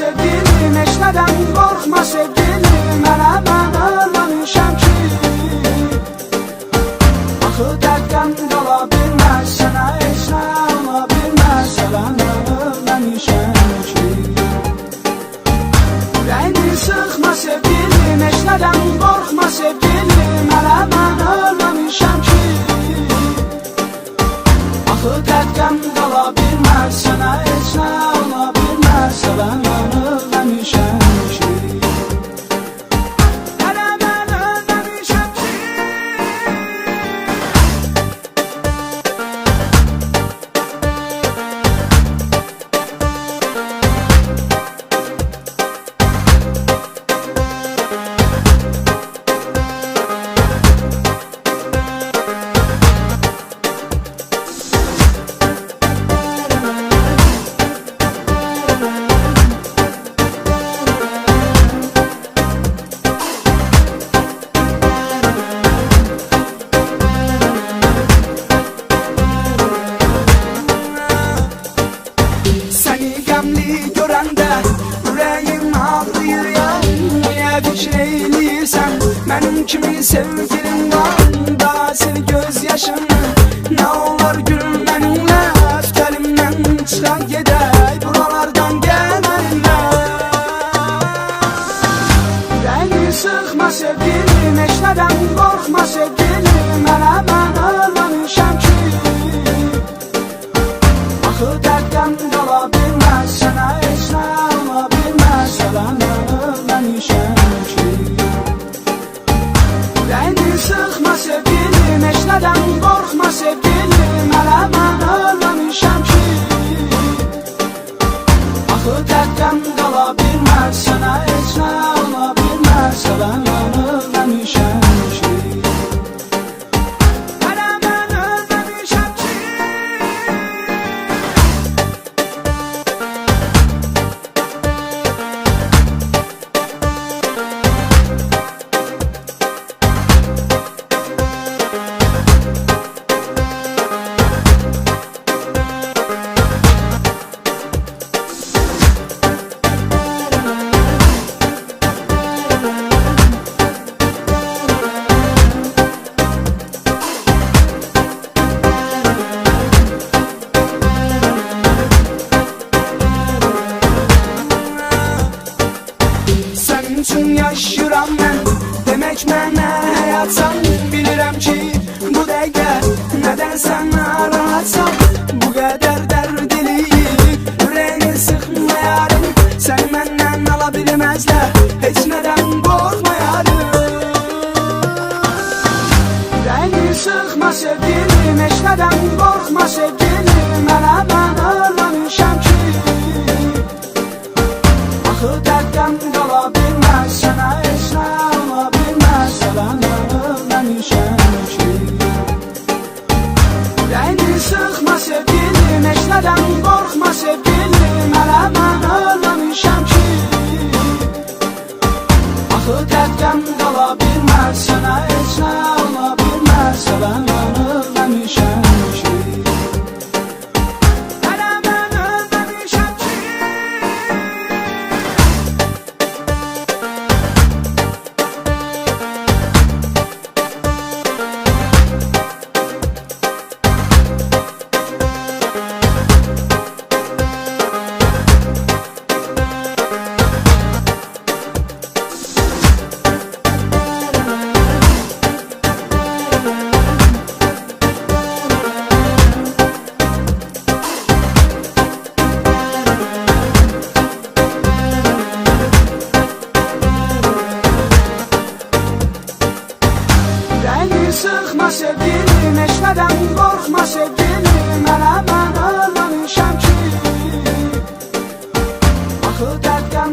sevgilim, heç nədən qorxma sevgilim. Mən ölməmişəm ki, axı dərddən qala bilməz, sənə heç nə ola bilməz. Mən ölməmişəm ki, ürəyini sıxma sevgilim, heç nədən qorxma sevgilim. Mən ölməmişəm ki, axı dərddən qala bilməz, sənə heç nə ola bilməz. Mən ölməmişəm ki, görəndə ürəyim ağrıyır ya. Niyə fikir eyləyirsən, mənim kimi sevgilim var. Daha sil göz yaşını, nə olar gülüm mənimlə. Əlimdən çıxan gedək, buralardan gəl mənimlə. Ürəyini sıxma sevgilim, heç nədən qorxma sevgilim. Mən ölməmişəm ki, axı dərddən qala bilməz, sənə heç nə ola bilməz. Mən ölməmişəm ki, ürəyini sıxma sevgilim, heç nədən qorxma sevgilim. Mən ölməmişəm ki, axı dərddən qala bilməz, sənə heç nə ola bilməz. Mən ölməmişəm ki, üçün yaşıram mən, demək mənə həyatsan. Bilirəm ki, bu dəqiqə nədənsən narahatsan. Bu qədər dərdliyik, ürəyini sıxma yarım. Səni məndən ala bilməzlər, heç nədən qorxma yarım. Ürəyini sıxma sevgilim, heç nədən qorxma sevgilim. Mən ölməmişəm ki, axı dərddən qala bilməz, sənə heç nə ola bilməz. Mən ölməmişəm ki, ürəyini sıxma sevgilim, heç nədən qorxma sevgilim. Mən ölməmişəm ki, axı dərddən qala bilməz, sənə heç nə ola bilməz. Mən ölməmişəm ki, sıxma sevgilim, heç nədən qorxma sevgilim. Mən ölməmişəm ki, axı dərddən